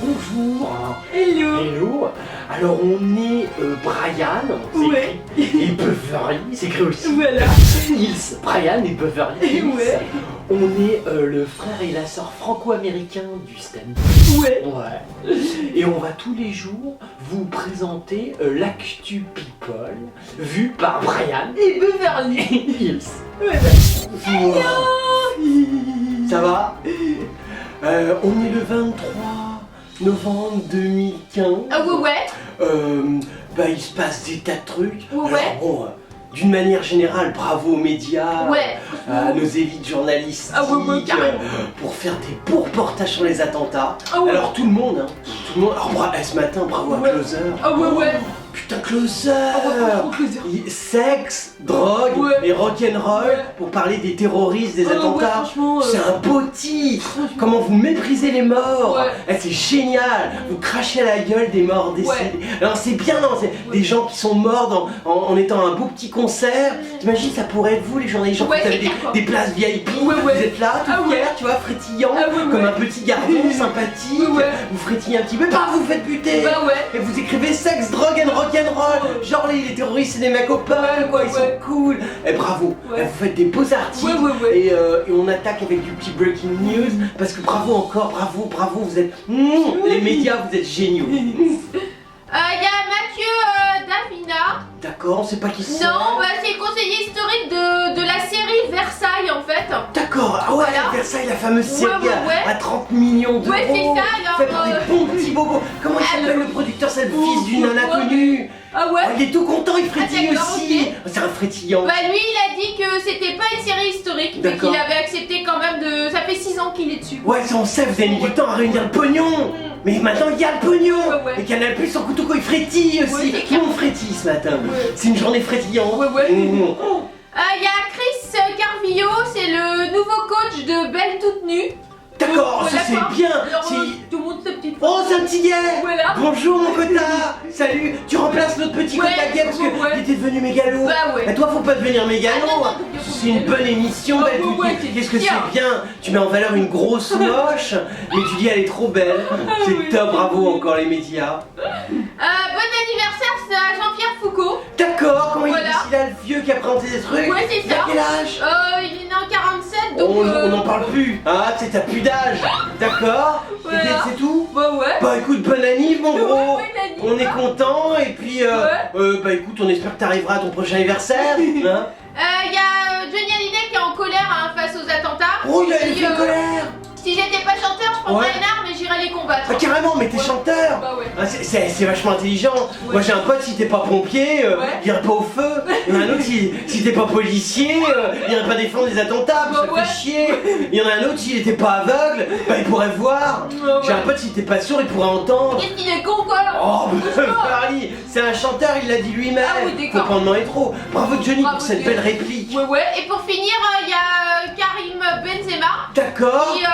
Bonjour. Hello. Hello. Alors on est Brian, Ouais. et Beverly, c'est écrit aussi. Voilà. Hills. Brian et Beverly Hills. Ouais. On est le frère et la sœur franco-américains du stand. Ouais. Ouais. Et on va tous les jours vous présenter l'actu people vu par Brian Et Beverly. Hills. Voilà. Ça va On est le 23 novembre 2015. Ah ouais. Il se passe des tas de trucs. Ouais. Alors bon, d'une manière générale, bravo aux médias, Ouais. à nos élites journalistiques, Ah ouais, carrément. pour faire des beaux reportages sur les attentats. Ah ouais. Alors tout le monde, hein, tout le monde. Alors ce matin, bravo à Ouais. Closer. Ah ouais. Putain, Closer. Ah ouais, plaisir. Sexe, drogue Ouais. et rock'n'roll Ouais. pour parler des terroristes, des Ah ouais, attentats. franchement, C'est un beau titre. franchement. Comment vous méprisez les morts. Ouais. Eh, c'est génial. Vous crachez à la gueule des morts décédés. Alors c'est bien, non, c'est des gens qui sont morts en étant à un beau petit concert. T'imagines, ça pourrait être vous, les gens Ouais, qui avez c'est clair, quoi. des places VIP. Ouais. Vous êtes là, tout Ah ouais. fier, tu vois, frétillant, Ah ouais. comme un petit gardon sympathique. Ouais. Vous frétillez un petit peu, vous vous faites buter. Bah ouais. Et vous écrivez sexe, drogue and rock'n'roll. Genre les terroristes c'est des mecs open, quoi, ils sont cool. Et bravo, Ouais. vous faites des beaux articles. Ouais. Et on attaque avec du petit breaking news. Parce que bravo encore, bravo, vous êtes. Les médias, vous êtes géniaux. Il y a Mathieu Davina. D'accord, on sait pas qui c'est. Non, c'est le conseiller historique de la série Versailles en fait. D'accord, ah ouais, Voilà. Versailles, la fameuse série Ouais. à 30 millions d'euros. Ouais, c'est ça, alors, Fait par des bons petits bobos. Comment il s'appelle le producteur, c'est le fils d'une nana connue. Ah ouais. Ah, il est tout content, il frétille d'accord, aussi. ok. C'est un frétillant. Bah lui il a dit que c'était pas une série historique mais D'accord. qu'il avait accepté quand même de... Ça fait 6 ans qu'il est dessus. Ouais, ça on sait, vous avez mis du temps à réunir le pognon. Mais maintenant il y a le pognon. Ouais. Et Canal Plus son couteau il frétille aussi. Ouais, c'est Tout le monde frétille ce matin. Ouais. C'est une journée frétillante. Ouais. Mmh. Il y a Chris Carvillo, c'est le nouveau coach de Belle Toute Nue. D'accord, Ouais, ça d'accord. c'est bien. Alors, C'est- tout le monde sa petite Oh, c'est un petit gay. Voilà. Bonjour mon cotard. Salut. Tu remplaces notre petit Ouais, cotard gay parce ouais. qu'il était devenu mégalo. Bah ouais. Et toi faut pas devenir mégalo. Ah, non, C'est une bonne émission, Ah, belle ouais, toute ouais, nue. c'est Qu'est-ce que bien. c'est bien. Tu mets en valeur une grosse moche, mais tu dis elle est trop belle. C'est oui, top, c'est bravo cool. encore les médias. Bon anniversaire, c'est à Jean-Pierre Foucault. D'accord, comment Voilà. il est là, le vieux qui a présenté des trucs? Ouais, c'est Il a ça. quel âge? Il est né en 47 donc... On n'en parle plus. Ah, tu sais, t'as plus d'âge. D'accord. Voilà. Et c'est tout? Bah ouais. Bah écoute, bonne année mon gros. Ouais, bonne année. On est content et puis bah écoute, on espère que t'arriveras à ton prochain anniversaire. Hein? Il y a Johnny Hallyday qui est en colère face aux attentats. Oh, il a dit, fait colère. Si j'étais pas chanteur, je prendrais Ouais. une arme et j'irais les combattre. Ah carrément, mais t'es Ouais. chanteur. Bah ouais. Ah, c'est vachement intelligent. Ouais. Moi j'ai un pote, si t'es pas pompier, il irait pas au feu. Il y en a un autre, si t'es pas policier, il irait pas défendre les attentats, Bah ça ouais. fait chier. Il y en a un autre, s'il était pas aveugle, bah il pourrait voir. Bah J'ai ouais. un pote, s'il était pas sourd, il pourrait entendre. Qu'est-ce qu'il est con quoi. Oh, Franchement. Paris, c'est un chanteur, il l'a dit lui-même. Ah oui, Faut d'accord. pas en demander trop. Bravo Johnny Bravo, pour cette Johnny. belle réplique. Ouais. Et pour finir, il y a Karim Benzema D'accord. qui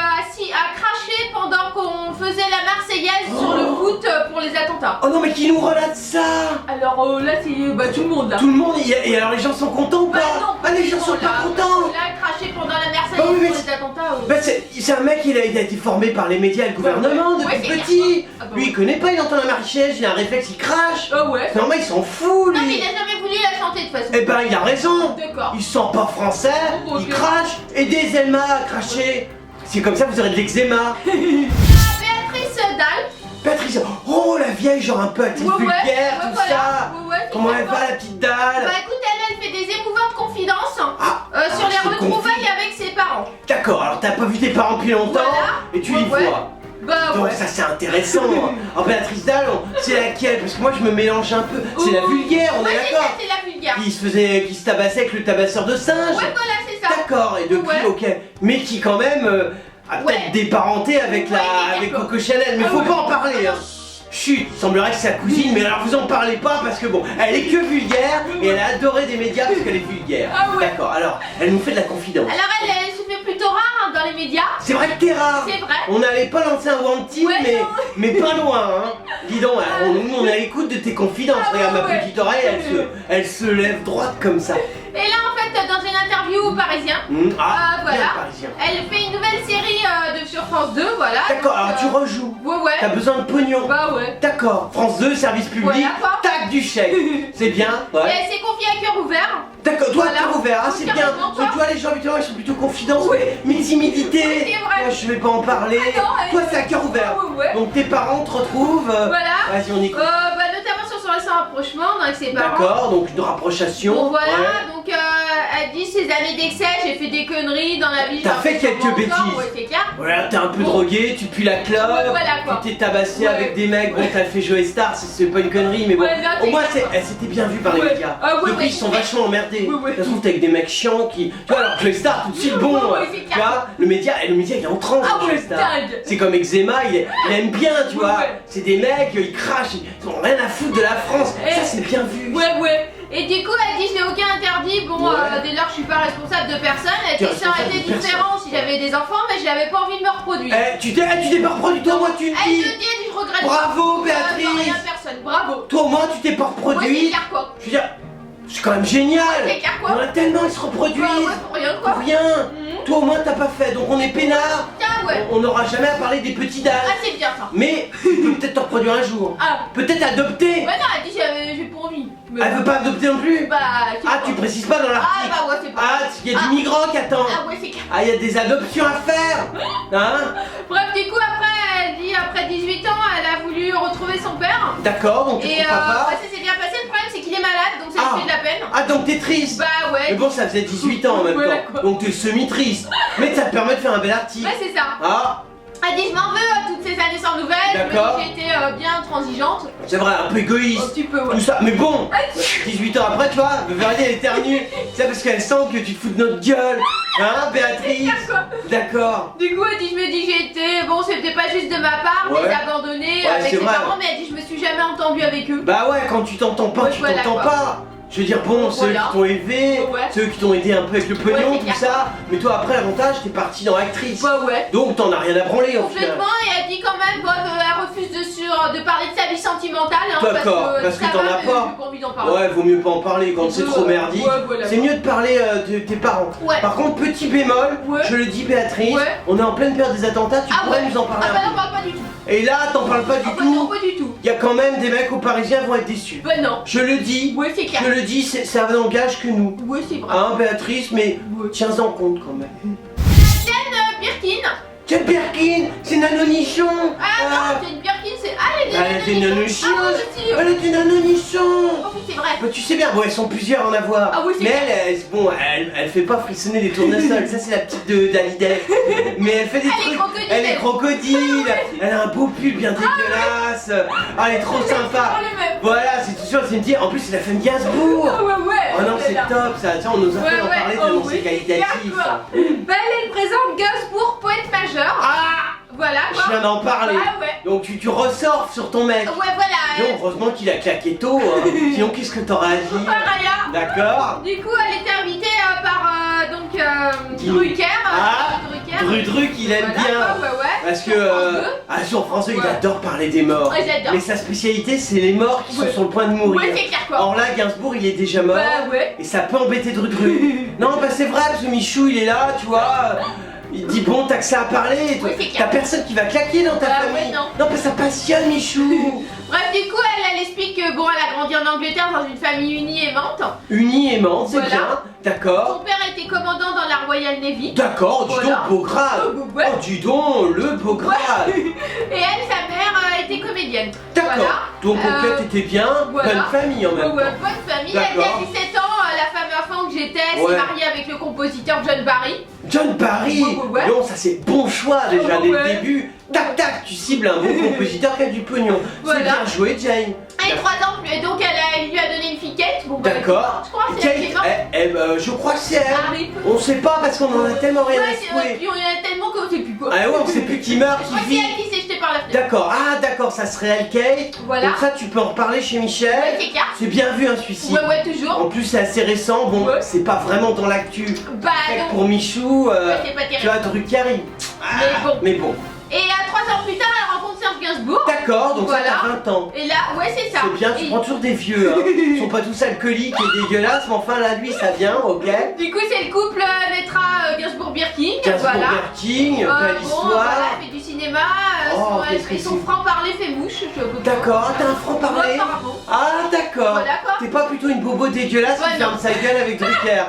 a craché pendant qu'on faisait la Marseillaise sur le foot pour les attentats. Oh non, mais qui nous relate ça? Alors là, c'est tout le monde là. Tout le monde, et alors les gens sont contents ou pas? Bah non, Ah, les gens sont là, pas contents. Il a craché pendant la Marseillaise Bah oui, mais pour les attentats. Bah c'est un mec, il a été formé par les médias et le gouvernement Ouais, depuis c'est petit. clair. Ah bah Lui il ouais. connaît pas, il entend la Marseillaise, il a un réflexe, il crache. Ah ouais. C'est normal, il s'en fout Non mais lui. il a jamais voulu la chanter de toute façon. Eh ben il a raison. D'accord. Il se sent pas français, Bon, il ok. crache. Aidez-Zelma à cracher. C'est comme ça vous aurez de l'eczéma. Béatrice Dalle. Patrice, oh la vieille, genre un peu actrice vulgaire, tout voilà. ça. Ouais, Comment elle d'accord. va la petite dalle? Bah écoute, elle fait des émouvantes confidences Ah, sur les je retrouvailles confie. avec ses parents. D'accord, alors t'as pas vu tes parents depuis longtemps Voilà. et tu Ouais, les ouais. vois. Bah Donc ouais. ça c'est intéressant. Alors Béatrice Dalle, c'est laquelle? Parce que moi je me mélange un peu. C'est la vulgaire, on Ouais, est c'est ça, d'accord. c'est la vulgaire. Qui se tabassait avec le tabasseur de singe. Ouais, voilà, c'est ça. D'accord, et depuis, Ouais. ok. Mais qui quand même a peut-être Ouais. des parentés avec Ouais, mais avec d'accord. Coco Chanel. Mais Ah faut ouais. pas en parler. Hein. Chut, il semblerait que c'est sa cousine, mais alors vous en parlez pas parce que bon, elle est que vulgaire et elle a adoré des médias parce qu'elle est vulgaire. Ah ouais. D'accord, alors elle nous fait de la confidence. Alors elle se fait plutôt rare dans les médias. C'est vrai que t'es rare. C'est vrai. On n'allait pas lancer un wanted, Ouais, non. mais pas loin, hein. Dis donc, nous on est à l'écoute de tes confidences. Ah Regarde ouais, ma ouais. petite oreille, elle se lève droite comme ça. Et là en fait fait dans une interview au Parisien. Bien, Voilà. Parisien. Elle fait une nouvelle série sur France 2, voilà. D'accord, donc, alors tu rejoues. Ouais. T'as besoin de pognon. Bah ouais. D'accord, France 2, service public, Voilà, quoi. tac du chèque. C'est bien, Et ouais. elle s'est confiée à cœur ouvert. D'accord, toi Voilà. t'es ouvert, c'est bien. Carrément, Parce que toi les gens habituellement ils sont plutôt confidents, Oui. mais timidité. Oui, c'est vrai. Moi je vais pas en parler. Ah non, toi c'est à cœur ouvert. Ouais. Donc tes parents te retrouvent. Voilà. Vas-y on écoute. Bah, notamment sur son récent rapprochement avec ses parents. D'accord, donc une rapprochation. Bon voilà, Ouais. donc elle dit ces années d'excès, j'ai fait des conneries dans la vie. T'as genre, fait quelques sûrement bêtises. encore, Ouais, c'est clair. Voilà, t'es un peu Bon. drogué, tu pues la clope, Ouais, voilà, quoi. tu t'es tabassé Ouais. avec des mecs, bon t'as fait Joe Star, c'est pas une connerie, mais bon. Ouais, non, Au c'est moins clair, elle s'était bien vue par les Ouais. médias. Ah, ouais, Depuis ouais, ils sont c'est vachement emmerdés. Ouais, ouais. Ça se trouve t'es avec des mecs chiants qui. Tu vois alors Joe Star tout de suite bon. Ouais, c'est Tu clair. vois, le média il est en transe Ah Joe ouais, Star. dingue. C'est comme Eczema, il aime bien, tu vois. Ouais. C'est des mecs, ils crachent, ils ont rien à foutre de la France. Et- Ça c'est bien vu. Ouais. Et du coup, elle dit je n'ai aucun interdit. Bon, Ouais. dès lors, je suis pas responsable de personne. Elle T'es dit ça aurait responsable été de personne. différent si j'avais des enfants, mais je n'avais pas envie de me reproduire. Tu t'es pas reproduit, toi, moi tu me Elle dis. te dit, elle dit je regrette. Bravo, pas. Béatrice. Rien personne. Bravo. Toi au moins tu t'es pas Ouais, c'est reproduit. clair quoi. Je veux dire, c'est quand même génial. C'est clair Il y en quoi. a tellement, ils se reproduisent. Bah ouais, pour rien quoi. Pour rien. Mhm. Toi au moins t'as pas fait, donc on est peinard. Tiens, ouais. On n'aura jamais à parler des petits d'âge. Ah, c'est bien ça. Mais tu peux peut-être te reproduire un jour. Ah. Peut-être adopter. Ouais, non, elle dit j'ai pour envie. Mais Elle veut pas adopter non plus. Bah, c'est Ah, pas. tu précises pas dans Ah, l'article. bah ouais, c'est pas. Ah, il y a Ah. du migrant qui attend. Ah, ouais, c'est clair. Ah, il y a des adoptions à faire. Hein? Bref, du coup, après, elle dit, après 18 ans, elle a voulu retrouver son père. D'accord, donc tu Et trouves papa. bah, ça s'est bien passé. Le problème, c'est qu'il est malade, donc ça Ah. lui fait de la peine. Ah, donc t'es triste. Bah, ouais. Mais bon, ça faisait 18 ans en même Ouais, temps. d'accord. Donc t'es semi-triste. Mais ça te permet de faire un bel article. Ouais, c'est ça. Ah, Elle dit, je m'en veux toutes ces années sans nouvelles. Je me dis D'accord. que j'ai été bien transigeante. c'est vrai, un peu Un égoïste. petit peu, ouais. Tout ça, mais bon, 18 ans après, tu vois, Verdi elle éternue. C'est parce qu'elle sent que tu te fous de notre gueule. Hein, Béatrice? Quoi. D'accord. Du coup, elle dit, je me dis, j'ai été. Bon, c'était pas juste de ma part, Ouais. mais abandonnée Ouais, avec c'est ses vrai. parents, mais elle dit, je me suis jamais entendue avec eux. Bah ouais, quand tu t'entends pas, Ouais, tu voilà, t'entends quoi. pas. Je veux dire, bon, ceux Voilà. qui t'ont élevé, Ouais. ceux qui t'ont aidé un peu avec le pognon, Ouais, c'est tout clair. ça. Mais toi, après, l'avantage, t'es parti dans actrice. Bah, ouais. Donc, t'en as rien à branler au final. Complètement, et elle dit quand même, bon, elle refuse de parler de sa vie sentimentale. Hein, D'accord, parce que ça t'en va, as mais pas. j'ai pas envie d'en parler. Ouais, vaut mieux pas en parler quand c'est trop merdique. Ouais, voilà. C'est mieux de parler de tes parents. Ouais. Par contre, petit bémol, Ouais. je le dis Béatrice, Ouais. on est en pleine période des attentats, tu Ah pourrais ouais. nous en parler Ah bah un non, parle pas du tout. peu. Et là, t'en parles pas du Ah bah non, tout. pas du tout. Il y a quand même des mecs aux Parisiens vont être déçus. Bah non. Je le dis, Ouais, c'est clair. je le dis, ça n'engage que nous. Ouais, c'est vrai. Hein, Béatrice, mais Ouais. tiens-en compte quand même. Birkin. Quelle Birkin, c'est Nanonichon. Ah non, c'est une Birkin, c'est. Ah, elle est Elle est des nanochons. Ah, moi aussi. Elle est des nanonichons. Oh, oui, c'est vrai. Bah, tu sais bien, bon, elles sont plusieurs à en avoir. Ah oui, c'est mais clair. bon, elle fait pas frissonner les tournesols. Ça, c'est la petite de d'Hallyday. Mais elle fait des Elle est trucs. crocodile, Elle est elle. crocodile. Elle a un beau pull bien dégueulasse. Ah, elle est trop sympa. C'est les mêmes. Voilà, c'est tout sûr, c'est une petite. En plus, c'est la famille Gainsbourg. Ah ouais, ouais. Oh non, c'est là. top ça. Tiens, on nous a Ouais, fait en ouais, parler oh tellement oui, c'est qualitatif. d'accord. Bah, elle présente Gainsbourg, poète majeur. Ah, Voilà je quoi. viens d'en parler. Ah ouais. Donc, tu ressors sur ton mec. Ouais, voilà. Disons, heureusement qu'il a claqué tôt. Sinon, qu'est-ce que t'aurais à dire? Rien. D'accord. Du coup, elle était invitée par Qui? Drucker. Ah, Drucker. Drudruc, il aime Voilà, bien. ouais, ouais. Parce que Sur France 2. sur France 2, il Ouais. adore parler des morts. Ouais, j'adore. Mais sa spécialité, c'est les morts qui sont Ouais. sur le point de mourir. Ouais, c'est clair quoi. Or là, Gainsbourg, il est déjà mort. Bah ouais. Et ça peut embêter Drudruc. Non, bah c'est vrai, parce que Michou, il est là, tu vois. Il dit bon, t'as que ça à parler. Ouais, c'est T'as clair. personne qui va claquer dans ta Bah famille. ouais, non. Non, mais ça passionne, Michou. Bref, du coup, elle explique que bon, elle a grandi en Angleterre dans une famille unie aimante. Unie aimante, c'est Voilà. bien. D'accord. Son père était commandant dans la Royal Navy. D'accord, dis Voilà. donc, beau grade. Ouais. Oh, dis donc, le beau grade. Et elle, sa mère, était comédienne. D'accord. Voilà. Donc, en fait, t'étais bien. voilà. Bonne famille en Ouais, même ouais, temps. bonne famille. Elle D'accord. a 17 ans, la femme enfant que j'étais, Ouais. s'est mariée avec le compositeur John Barry. John Barry. Ouais. Non, ça c'est bon choix déjà dès le Ouais. début. Tac tac, tu cibles un bon compositeur qui a du pognon. Voilà. C'est bien joué, Jane. Elle a 3 ans, et donc elle lui a donné une fiquette. Bon, bah, D'accord. je crois que c'est elle qui est morte. Je crois que c'est elle. Arrive. On sait pas parce qu'on en a tellement rien à Ouais, secouer. puis on y en a tellement qu'on sait plus quoi. Ah ouais, on sait plus qui meurt, Je qui crois que c'est vit. elle qui s'est jetée par la fenêtre. D'accord, ah d'accord, ça serait elle, Kate. Voilà. Donc ça, tu peux en reparler chez Michel. Ouais, c'est clair. C'est bien vu un suicide. Ouais, ouais, toujours. En plus, c'est assez récent. Bon, Ouais. c'est pas vraiment dans l'actu. Bah, Fait que non. pour Michou, Ouais, c'est pas tu terrible. vois, Drucker, il... Mais bon. Mais bon. Et à 3 ans plus tard, elle rencontre Serge Gainsbourg. D'accord. D'accord, donc Voilà. ça t'as 20 ans. Et là, ouais, c'est ça. C'est bien, tu Et prends toujours des vieux, hein. Ils sont pas tous alcooliques et dégueulasses, mais enfin là, lui, ça vient, ok. du coup, c'est le couple Netra Gainsbourg-Birking. Gainsbourg Voilà. King, belle Bon, histoire. voilà, fait du cinéma, Oh, qu'est-ce que et son c'est. franc-parler fait mouche, je peux pas. D'accord, t'as un franc-parler. Ouais, apparemment. Ah, d'accord. Voilà, quoi. T'es pas plutôt une bobo dégueulasse qui Ouais, ferme non. sa gueule avec Drucker.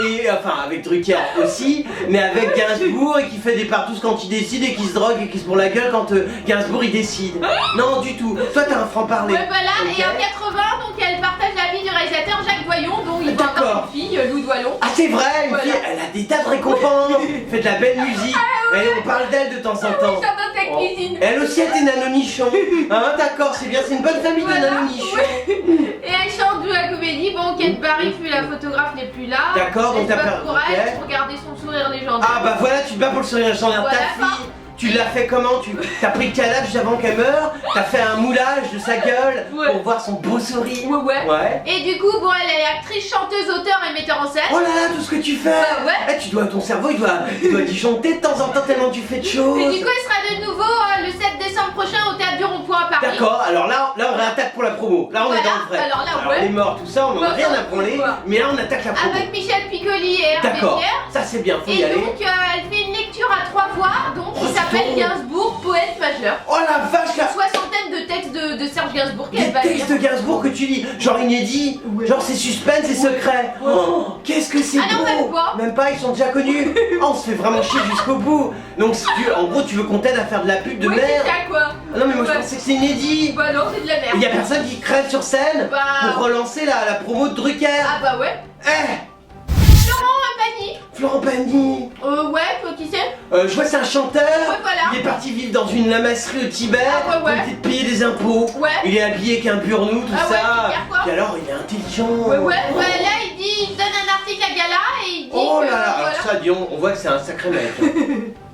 Et enfin, avec Drucker aussi, mais avec Gainsbourg et qui fait des partous quand il décide et qui se drogue et qui se bourre la gueule quand Gainsbourg il décide. Non, du tout. Toi, t'as un franc-parler. Ouais, voilà, Ok. et en 80, donc elle partage la vie du réalisateur Jacques Doyon, dont il voit D'accord. encore une fille, Lou Doyon. Ah, c'est vrai, une Voilà. fille, elle a des tas de récompenses. Fait de la belle musique. Et on parle d'elle de temps en temps. Chante dans ta Oh. cuisine. Elle aussi était nanonichon. Hein, d'accord, c'est bien, c'est une bonne famille de Voilà, nanonichons. Et elle chante de la comédie. Bon, Kate Barry, puis la photographe n'est plus là. D'accord, donc Elle t'as se bat pas- pour ok. elle, pour garder son sourire légendaire. Ah bah voilà, tu te bats pour le sourire légendaire. Voilà, Ta fille, tu l'as fait comment? T'as pris le cadavre juste avant qu'elle meure. T'as fait un moulage de sa gueule Ouais. pour voir son beau sourire. Ouais. Ouais. Et du coup, bon, elle est actrice, chanteuse, auteur et metteur en scène. Oh là là, tout ce que tu fais. Ouais. Eh, tu dois, ton cerveau, il doit disjoncter de temps en temps tellement tu fais de choses. Et du coup, elle sera de nouveau le 7 décembre prochain au Théâtre du Rond-Point à Paris. D'accord, alors là on réattaque pour la promo. Là on est Voilà, dans le vrai. alors là, ouais. les morts, tout ça, on en a Ouais, rien à ouais, branler. ouais. Mais là on attaque la promo. Avec Michel Piccoli et Hervé D'accord, Pierre. ça c'est bien, faut y Et aller. donc, elle fait une lecture à 3 voix, donc Oh, qui s'appelle dis donc. Gainsbourg, poète majeur. Oh la vache là. Soixantaine de textes de Serge Gainsbourg Des qu'elle va textes lire. de Gainsbourg que tu lis, genre inédits, genre c'est suspense, c'est secret. Ouais. Oh, qu'est-ce que c'est Ah non, beau. même pas. Ils sont déjà connus. Oh, on se fait vraiment chier jusqu'au bout. Donc si tu, en gros tu veux qu'on t'aide à faire de la pub de Oui, merde. c'est ça quoi. Ah non mais moi je Ouais. pensais que c'est inédit. Bah non, c'est de la merde. Il y a personne qui crève sur scène Bah. pour relancer la promo de Drucker. Ah bah ouais. Eh, Florent Pagny. Florent Pagny. Ouais, toi qui sais. Je vois c'est un chanteur. Ouais, voilà. Il est parti vivre dans une lamasserie au Tibet. Ah, ouais. Pour payer des impôts. Ouais. Il est habillé avec un burnou, tout Ah, ouais, ça. hyper quoi. Et alors il est intelligent. Ouais, ouais. Bah là, il donne un article à Gala et il dit Oh que. là là, voilà. alors ça, dis on voit que c'est un sacré mec. hein.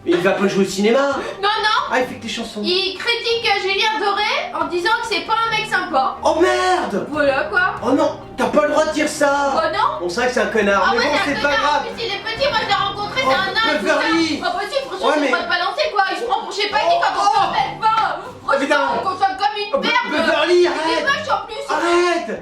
Il va pas jouer au cinéma. Non, non. Ah, il fait que des chansons. Il critique Julien Doré en disant que c'est pas un mec sympa. Oh merde. Voilà quoi. Oh non, t'as pas le droit de dire ça. Bah non. On sait que c'est un connard, Ah mais ouais, bon, c'est un c'est pas connard. grave. En plus, il est petit. Moi, je l'ai rencontré, Oh, c'est un nain. et tout ça. Beverly. Oh, bah si, franchement, Ouais, c'est mais- pas de balancer quoi. Il se prend pour je sais pas qui quand on Oh. s'en rappelle pas. Putain. Franchement, on consomme comme Oh, une merde. Beverly, Il est arrête. moche en plus. Arrête.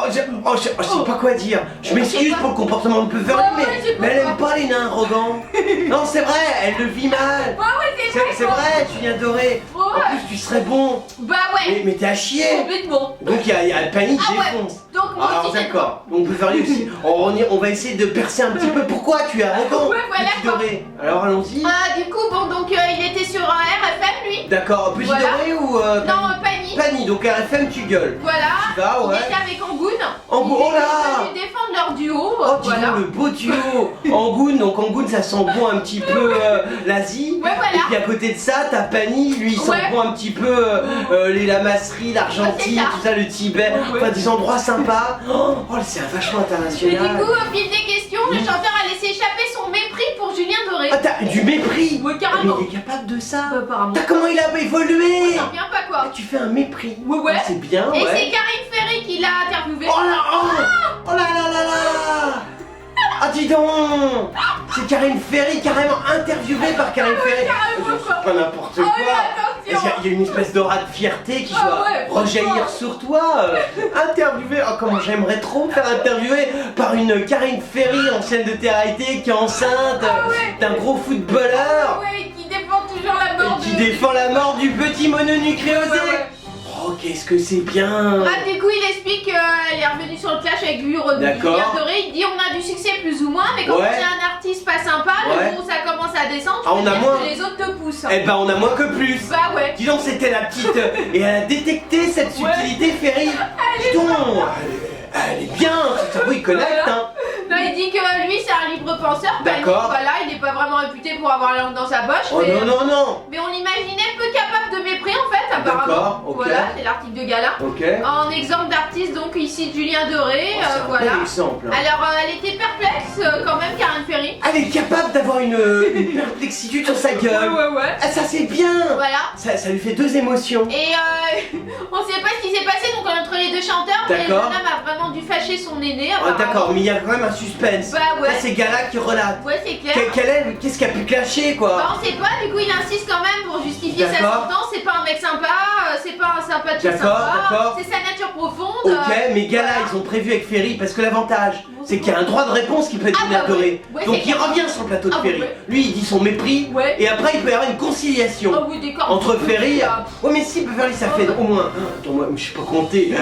Je sais pas quoi dire. Je m'excuse pour le comportement de Beverly, Ouais, ouais, j'ai mais pas elle quoi. aime pas les nains arrogants. Non, c'est vrai, elle le vit mal. Ouais, ouais, c'est vrai. C'est quoi. vrai, tu viens doré. En Ouais. plus, tu serais bon. Bah ouais. Mais t'es à chier. Complètement. Donc il y a le panique Ah qui ouais. défonce. Donc moi Alors aussi, c'est d'accord, donc Beverly aussi. On va essayer de percer un petit peu. Pourquoi tu es arrogant, Ouais, voilà, petit quoi. doré? Alors allons-y. Ah, du coup, bon, donc il était sur RFM lui. D'accord, petit Voilà. doré ou Non, Pagny. Pani, donc RFM tu gueules. Voilà. Tu vas, ouais. Il était avec Angoune. Angoune, oh là. Ils sont venus défendre leur duo. Oh dis voilà. donc le beau duo. Angoune, donc Angoune ça sent bon un petit peu l'Asie. Ouais, voilà. Et puis à côté de ça, t'as Pani, lui il sent Ouais. bon un petit peu les lamasseries, l'Argentine, Ouais, c'est ça. tout ça, le Tibet, Ouais. enfin des endroits sympas. Oh c'est un vachement Et international. du coup, au fil des questions, le chanteur a laissé échapper son mépris pour Julien Doré. Ah t'as du mépris. Ouais, Mais carrément. il est capable de ça. Bah, apparemment. T'as comment il a évolué. Ça revient pas quoi. Ah, tu fais un mépris. Ouais, ouais. Ah, c'est bien, Et ouais. c'est Karine Ferry qui l'a interviewé. Oh là, oh là là là là. Ah dis donc. C'est Karine Ferry, carrément interviewée par Karine Ferry. carrément, C'est quoi. pas n'importe Oh, quoi. mais attention. Il y a une espèce d'aura de fierté qui Ah doit ouais, rejaillir franchement. sur toi. Interviewée, oh comment j'aimerais trop me faire interviewer par une Karine Ferry, ancienne de TRT, qui est enceinte Ah ouais. d'un gros footballeur Ouais, qui défend toujours la mort et qui de... défend la mort du petit mononucléosé. Ouais, ouais. Oh qu'est-ce que c'est bien. Ah, du coup, il explique qu'elle est revenue sur le clash avec lui, D'accord. Julien Doré. Il dit on a du succès plus ou moins, mais quand Ouais. on est un artiste pas sympa, Ouais. le jour où ça commence à descendre, tu Ah, peux on a dire moins. que les autres te poussent. Eh ben on a moins que plus. Bah ouais. Dis donc c'était la petite et elle a détecté cette subtilité Ferry. Dis donc, elle est bien, son cerveau il connecte hein. Non, il dit que lui c'est un libre penseur. Bah, D'accord. voilà, il n'est pas vraiment réputé pour avoir la langue dans sa poche. Oh mais, non non non. mais on l'imaginait peu capable de mépris en fait, apparemment. D'accord, ok. Voilà, c'est l'article de Gala. Ok. En exemple d'artiste, donc ici Julien Doré, Oh, c'est un voilà. bel exemple. hein. Alors elle était perplexe quand même, Karine Ferry. Elle est capable d'avoir une perplexitude sur sa gueule. ouais. Ah, ça c'est bien. Voilà. Ça lui fait deux émotions. Et on sait pas ce qui s'est passé donc entre les deux chanteurs, mais le jeune D'accord. homme a vraiment dû fâcher son aîné. Ah, apparemment. d'accord, mais il y a quand même un suspense. Bah ouais. Ça, c'est Gala qui relate. Ouais, c'est clair. Qu'est-ce qu'il a pu clasher, quoi? Bah, on sait pas, du coup il insiste quand même pour justifier sa D'accord. sentence. C'est pas un mec sympa, c'est pas un sympathique D'accord, sympa, d'accord. c'est sa nature profonde. Ok, mais Gala, voilà. ils ont prévu avec Ferry, parce que l'avantage, c'est qu'il y a un droit de réponse qui peut être Ah, donné bah à Doré. ouais. Ouais, Donc c'est il clair. revient sur le plateau de Ah, Ferry. ouais. Lui, il dit son mépris, Ouais. et après, il peut y avoir une conciliation. Oh oui, d'accord. Entre Ferry. Ah. Ouais, mais si, Beverly, ça fait au moins. Attends, moi, je sais pas compter.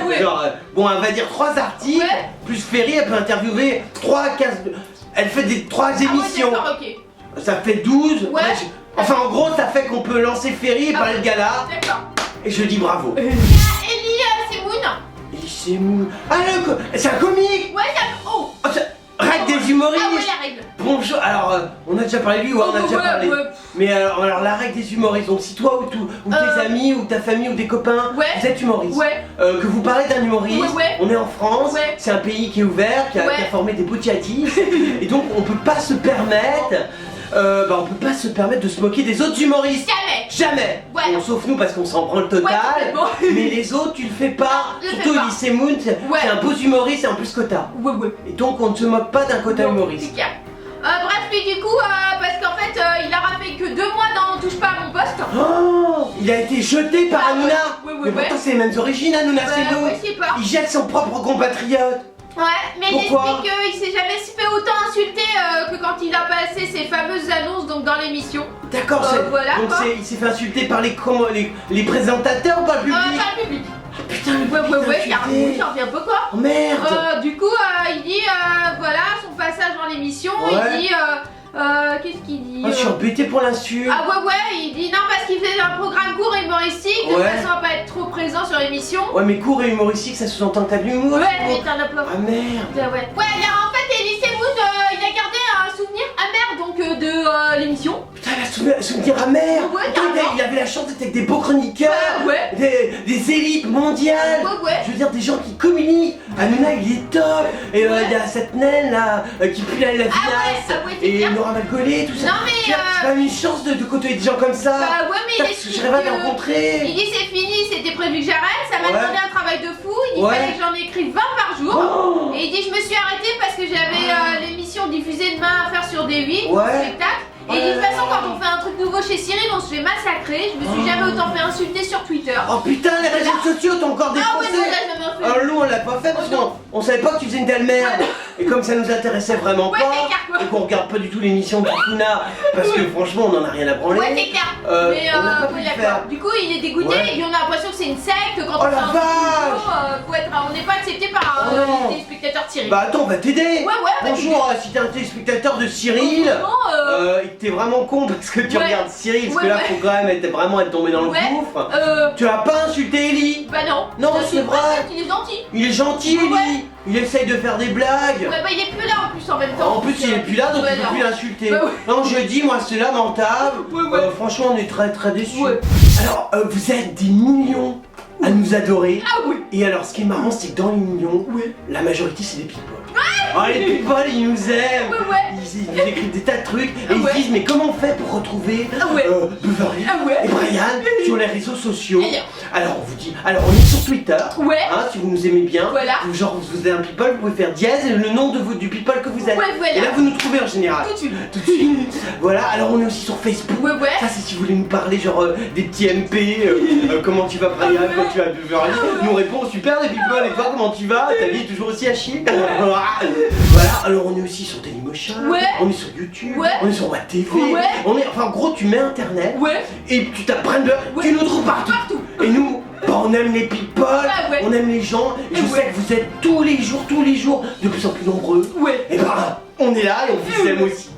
ouais. Genre, bon, on va dire 3 articles, Ouais. plus Ferry, elle peut interviewer 3 cases. Elle fait des 3 Ah ouais, émissions. d'accord, ok. Ça fait 12. Ouais. Enfin, en gros, ça fait qu'on peut lancer Ferry et Ah parler de Gala. D'accord. Et je dis bravo. Ellie, c'est Moon. Et c'est mou. Ah, c'est un comique. Ouais, ça. Oh. Oh, règle des humoristes. Ah ouais, la règle. Bonjour. Alors, on a déjà parlé de lui, ouais, on a déjà parlé. Ouais. Mais alors, la règle des humoristes. Donc, si toi ou tes amis ou ta famille ou des copains, Ouais. vous êtes humoriste, Ouais. que vous parlez d'un humoriste, Ouais. on est en France, Ouais. c'est un pays qui est ouvert, qui a Ouais. formé des beaux djihadistes, et donc on peut pas se permettre, on peut pas se permettre de se moquer des autres humoristes. Jamais. Jamais. Ouais. Bon, sauf nous parce qu'on s'en prend le total. Ouais, complètement. Mais les autres, tu le fais pas. Je le Surtout fais pas. Elise Moon, c'est un beau humoriste et en plus quota. Ouais. Et donc on ne se moque pas d'un quota Non, humoriste. c'est clair. Bref, lui du coup, parce qu'en fait, il aura fait que 2 mois dans Touche pas à mon poste. Oh, il a été jeté par Ah, Hanouna. ouais, Mais pourtant c'est les mêmes origines, Hanouna, c'est nous. Ouais, je sais pas. Il jette son propre compatriote. Ouais, mais il Pourquoi explique qu'il s'est jamais fait autant insulter que quand il a passé ses fameuses annonces donc dans l'émission. D'accord, voilà, donc quoi. il s'est fait insulter par les présentateurs ou par le public? Par le public. Ah, putain, le public Ouais, t'a carrément, insulté. j'en reviens pas quoi. Oh merde. Du coup, il dit, voilà, son passage dans l'émission, Ouais. il dit, qu'est-ce qu'il dit Ah, je suis embêté pour l'insulte. Ah ouais, il dit non parce qu'il faisait un programme court et humoristique, de Ouais. façon à pas être trop présent sur l'émission. Ouais, mais court et humoristique, ça sous-entend que t'as de l'humour. Ouais, c'est mais bon. t'en as plein. Ah merde. Ouais. Ouais, alors en fait, Elise Moon, il a gardé un souvenir amer donc de l'émission. Putain, la souvenir amer. Ouais, Attends, carrément. il avait la chance d'être avec des beaux chroniqueurs. Ouais. Des élites mondiales. Ouais. Je veux dire, des gens qui communiquent. Hanouna, il est top. Et il y a cette naine là qui pue la vinasse. c'est Et bien. Nora Malgolé, tout ça. Non, mais, Tu vois, c'est pas une chance de côtoyer des gens comme ça. Bah ouais, mais Putain, il explique je rêve de les que- rencontrer. Il dit c'est fini, c'était prévu que j'arrête, ça m'a Ouais. demandé un travail de fou, il Ouais. fallait que j'en écrive 20 par jour. Oh. Et il dit je me suis arrêtée parce que j'avais l'émission diffusée demain à faire sur D8, Ouais. le spectacle. Et il dit de toute façon quand on fait un truc nouveau chez Cyril on se fait massacrer, je me suis jamais autant fait insulter sur Twitter. Oh putain, les réseaux sociaux t'ont encore Ah ouais, défoncé. non, là j'ai jamais fait. Un loup, on l'a pas fait parce qu'on savait pas que tu faisais une telle merde. Et comme ça nous intéressait vraiment Ouais, pas, c'est clair, quoi. et qu'on regarde pas du tout l'émission de Kikuna, parce que franchement on en a rien à branler. Ouais, c'est clair. Mais on n'a pas pu ouais, le d'accord. faire. Du coup, il est dégoûté Ouais. et on a l'impression que c'est une secte quand Oh on fait la un truc vache. nouveau, on n'est pas accepté par Oh non. les téléspectateurs de Cyril. Bah attends, on va t'aider. Ouais, bah, Bonjour, si t'es un téléspectateur de Cyril, Franchement, et que t'es vraiment con parce que tu Ouais. regardes Cyril, parce Ouais, que là ouais. faut quand même être tombé dans le Ouais. gouffre. euh, Tu as pas insulté Ellie. bah non. Non, Je c'est sais vrai. pas, il est gentil. Il est gentil Ouais. Ellie. Il essaye de faire des blagues. Ouais, bah il est plus là en plus en même temps. En plus il est plus là donc Ouais, il peut non. plus l'insulter. Bah ouais. Non je dis moi c'est lamentable. Ouais. Franchement on est très déçus. Ouais. Alors vous êtes des millions à nous adorer. Ah oui. Et alors ce qui est marrant c'est que dans les millions, Ouais. la majorité c'est des people. Ah les people ils nous aiment. Ouais. Ils nous écrivent des tas de trucs et Ah ils ouais. se disent mais comment on fait pour retrouver Ah ouais. Beverly Ah ouais. et Brian sur les réseaux sociaux. Et alors Alors on vous dit, alors on est sur Twitter. Ouais. Hein, si vous nous aimez bien, Voilà. genre vous êtes un people, vous pouvez faire dièse et le nom du people que vous êtes. Ouais, voilà. Et là vous nous trouvez en général. Tout de suite. Tout de suite. Voilà, alors on est aussi sur Facebook. Ouais. Ça c'est si vous voulez nous parler genre des petits MP, comment tu vas Brian, Ah ouais. quand tu vas Beverly, nous répond super les people et toi comment tu vas, ta vie est toujours aussi à chier. Voilà, alors on est aussi sur Dailymotion, Ouais. on est sur YouTube, Ouais. on est sur WebTV, Ouais. on est, enfin en gros tu mets internet Ouais. et tu tapes Brandon, Ouais. tu nous trouves partout. Partout. Et nous, bah, on aime les people, Ah ouais. on aime les gens, et je Ouais. sais que vous êtes tous les jours, de plus en plus nombreux. Ouais. Et bah, on est là et on vous aime aussi.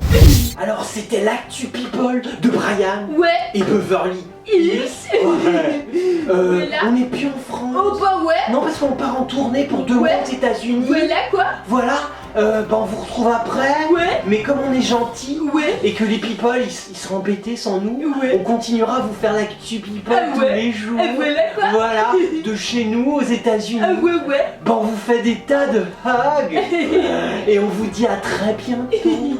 Alors, c'était l'actu people de Brian Ouais. et Beverly. Hills. Ouais. Voilà. On n'est plus en France. Oh bah ouais. Non, parce qu'on part en tournée pour 2 mois Ouais. aux États-Unis. Voilà quoi. Voilà, bah, on vous retrouve après. Ouais. Mais comme on est gentil Ouais. et que les people ils seront embêtés sans nous, Ouais. on continuera à vous faire l'actu people Ah tous ouais. les jours. Et voilà quoi. Voilà, de chez nous aux États-Unis. Ah ouais. Bah, on vous fait des tas de hugs et on vous dit à très bientôt.